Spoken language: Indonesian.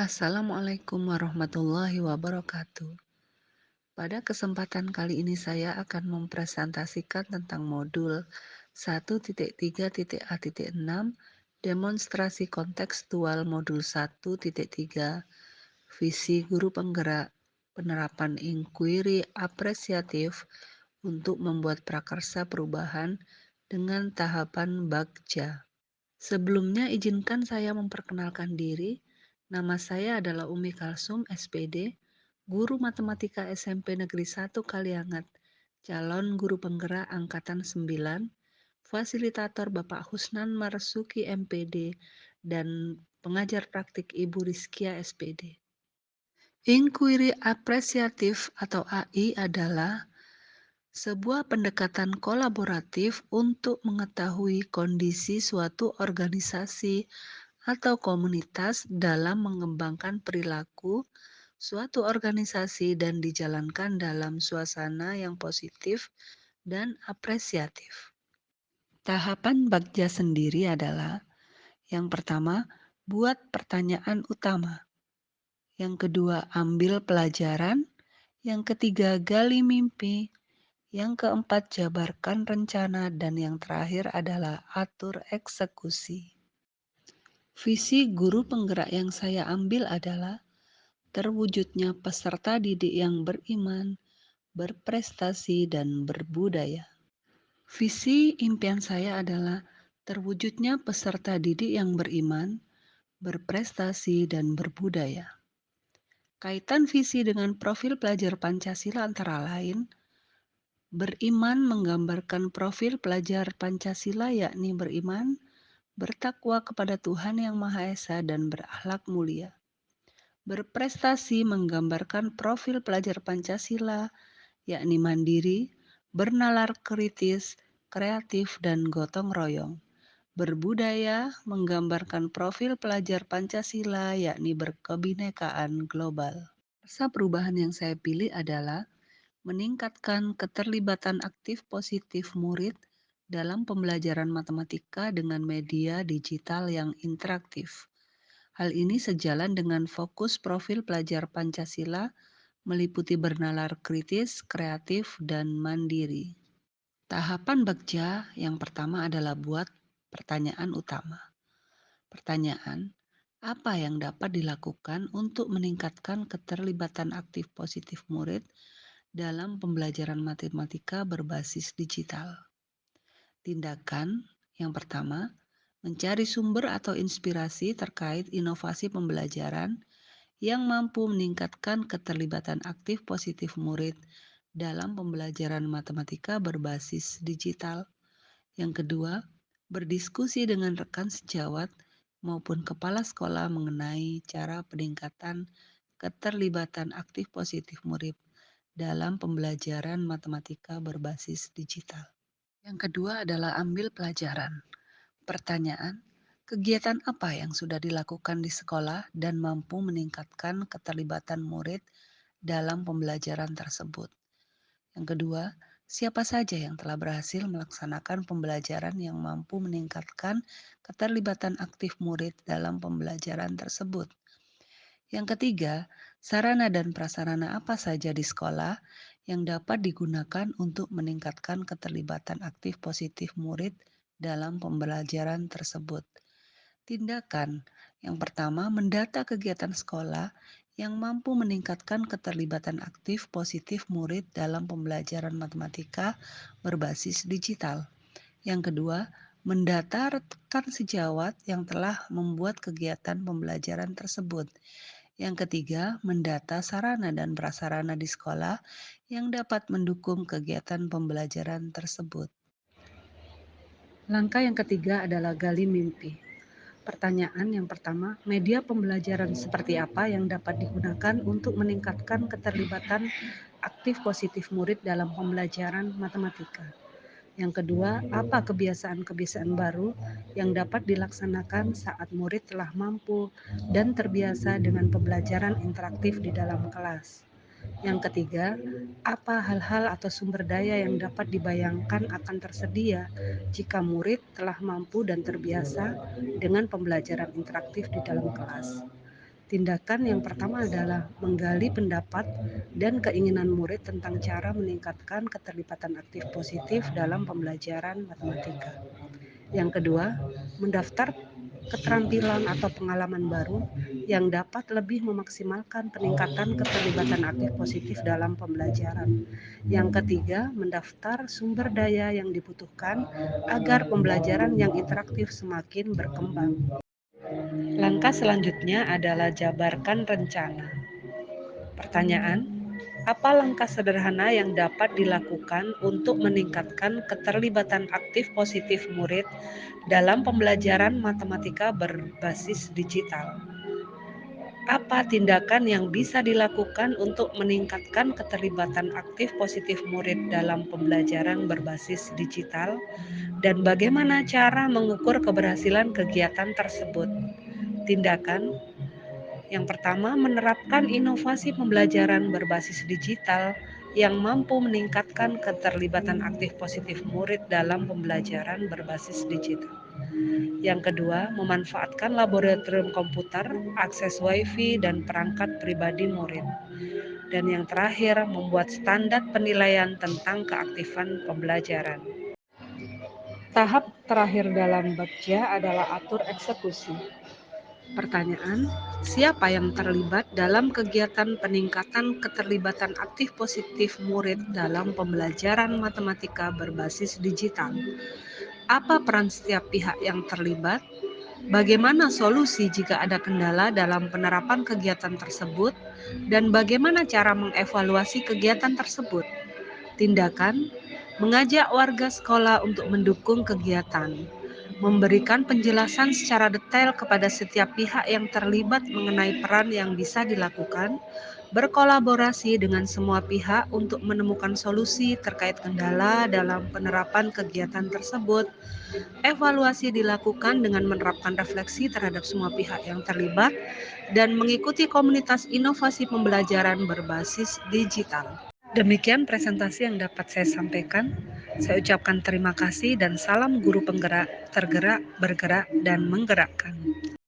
Assalamualaikum warahmatullahi wabarakatuh. Pada kesempatan kali ini saya akan mempresentasikan tentang modul 1.3.A.6 demonstrasi kontekstual modul 1.3 visi guru penggerak penerapan inquiry apresiatif untuk membuat prakarsa perubahan dengan tahapan bagja. Sebelumnya izinkan saya memperkenalkan diri. Nama saya adalah Umi Kalsum, SPD, guru matematika SMP Negeri 1 Kaliangat, calon guru penggerak angkatan 9, fasilitator Bapak Husnan Marsuki MPD, dan pengajar praktik Ibu Rizkia SPD. Inquiry apresiatif atau AI adalah sebuah pendekatan kolaboratif untuk mengetahui kondisi suatu organisasi atau komunitas dalam mengembangkan perilaku suatu organisasi dan dijalankan dalam suasana yang positif dan apresiatif. Tahapan bagja sendiri adalah yang pertama, buat pertanyaan utama. Yang kedua, ambil pelajaran. Yang ketiga, gali mimpi. Yang keempat, jabarkan rencana, dan yang terakhir adalah atur eksekusi. Visi guru penggerak yang saya ambil adalah terwujudnya peserta didik yang beriman, berprestasi, dan berbudaya. Visi impian saya adalah terwujudnya peserta didik yang beriman, berprestasi, dan berbudaya. Kaitan visi dengan profil pelajar Pancasila antara lain, beriman menggambarkan profil pelajar Pancasila yakni beriman, bertakwa kepada Tuhan Yang Maha Esa dan berakhlak mulia. Berprestasi menggambarkan profil pelajar Pancasila yakni mandiri, bernalar kritis, kreatif, dan gotong royong. Berbudaya menggambarkan profil pelajar Pancasila yakni berkebinekaan global. Rasa perubahan yang saya pilih adalah meningkatkan keterlibatan aktif positif murid dalam pembelajaran matematika dengan media digital yang interaktif. Hal ini sejalan dengan fokus profil pelajar Pancasila meliputi bernalar kritis, kreatif, dan mandiri. Tahapan bagja yang pertama adalah buat pertanyaan utama. Pertanyaan, apa yang dapat dilakukan untuk meningkatkan keterlibatan aktif positif murid dalam pembelajaran matematika berbasis digital? Tindakan yang pertama, mencari sumber atau inspirasi terkait inovasi pembelajaran yang mampu meningkatkan keterlibatan aktif positif murid dalam pembelajaran matematika berbasis digital. Yang kedua, berdiskusi dengan rekan sejawat maupun kepala sekolah mengenai cara peningkatan keterlibatan aktif positif murid dalam pembelajaran matematika berbasis digital. Yang kedua adalah ambil pelajaran. Pertanyaan, kegiatan apa yang sudah dilakukan di sekolah dan mampu meningkatkan keterlibatan murid dalam pembelajaran tersebut? Yang kedua, siapa saja yang telah berhasil melaksanakan pembelajaran yang mampu meningkatkan keterlibatan aktif murid dalam pembelajaran tersebut? Yang ketiga, sarana dan prasarana apa saja di sekolah yang dapat digunakan untuk meningkatkan keterlibatan aktif positif murid dalam pembelajaran tersebut? Tindakan yang pertama, mendata kegiatan sekolah yang mampu meningkatkan keterlibatan aktif positif murid dalam pembelajaran matematika berbasis digital. Yang kedua, mendata rekan sejawat yang telah membuat kegiatan pembelajaran tersebut. Yang ketiga, mendata sarana dan prasarana di sekolah yang dapat mendukung kegiatan pembelajaran tersebut. Langkah yang ketiga adalah gali mimpi. Pertanyaan yang pertama, media pembelajaran seperti apa yang dapat digunakan untuk meningkatkan keterlibatan aktif positif murid dalam pembelajaran matematika? Yang kedua, apa kebiasaan-kebiasaan baru yang dapat dilaksanakan saat murid telah mampu dan terbiasa dengan pembelajaran interaktif di dalam kelas? Yang ketiga, apa hal-hal atau sumber daya yang dapat dibayangkan akan tersedia jika murid telah mampu dan terbiasa dengan pembelajaran interaktif di dalam kelas? Tindakan yang pertama adalah menggali pendapat dan keinginan murid tentang cara meningkatkan keterlibatan aktif positif dalam pembelajaran matematika. Yang kedua, mendaftar keterampilan atau pengalaman baru yang dapat lebih memaksimalkan peningkatan keterlibatan aktif positif dalam pembelajaran. Yang ketiga, mendaftar sumber daya yang dibutuhkan agar pembelajaran yang interaktif semakin berkembang. Langkah selanjutnya adalah jabarkan rencana. Pertanyaan: apa langkah sederhana yang dapat dilakukan untuk meningkatkan keterlibatan aktif positif murid dalam pembelajaran matematika berbasis digital? Apa tindakan yang bisa dilakukan untuk meningkatkan keterlibatan aktif positif murid dalam pembelajaran berbasis digital? Dan bagaimana cara mengukur keberhasilan kegiatan tersebut? Tindakan yang pertama, menerapkan inovasi pembelajaran berbasis digital yang mampu meningkatkan keterlibatan aktif positif murid dalam pembelajaran berbasis digital. Yang kedua, memanfaatkan laboratorium komputer, akses Wi-Fi, dan perangkat pribadi murid. Dan yang terakhir, membuat standar penilaian tentang keaktifan pembelajaran. Tahap terakhir dalam Bagja adalah atur eksekusi. Pertanyaan: siapa yang terlibat dalam kegiatan peningkatan keterlibatan aktif positif murid dalam pembelajaran matematika berbasis digital? Apa peran setiap pihak yang terlibat? Bagaimana solusi jika ada kendala dalam penerapan kegiatan tersebut? Dan bagaimana cara mengevaluasi kegiatan tersebut? Tindakan: mengajak warga sekolah untuk mendukung kegiatan, memberikan penjelasan secara detail kepada setiap pihak yang terlibat mengenai peran yang bisa dilakukan, berkolaborasi dengan semua pihak untuk menemukan solusi terkait kendala dalam penerapan kegiatan tersebut. Evaluasi dilakukan dengan menerapkan refleksi terhadap semua pihak yang terlibat dan mengikuti komunitas inovasi pembelajaran berbasis digital. Demikian presentasi yang dapat saya sampaikan. Saya ucapkan terima kasih dan salam guru penggerak, tergerak, bergerak, dan menggerakkan.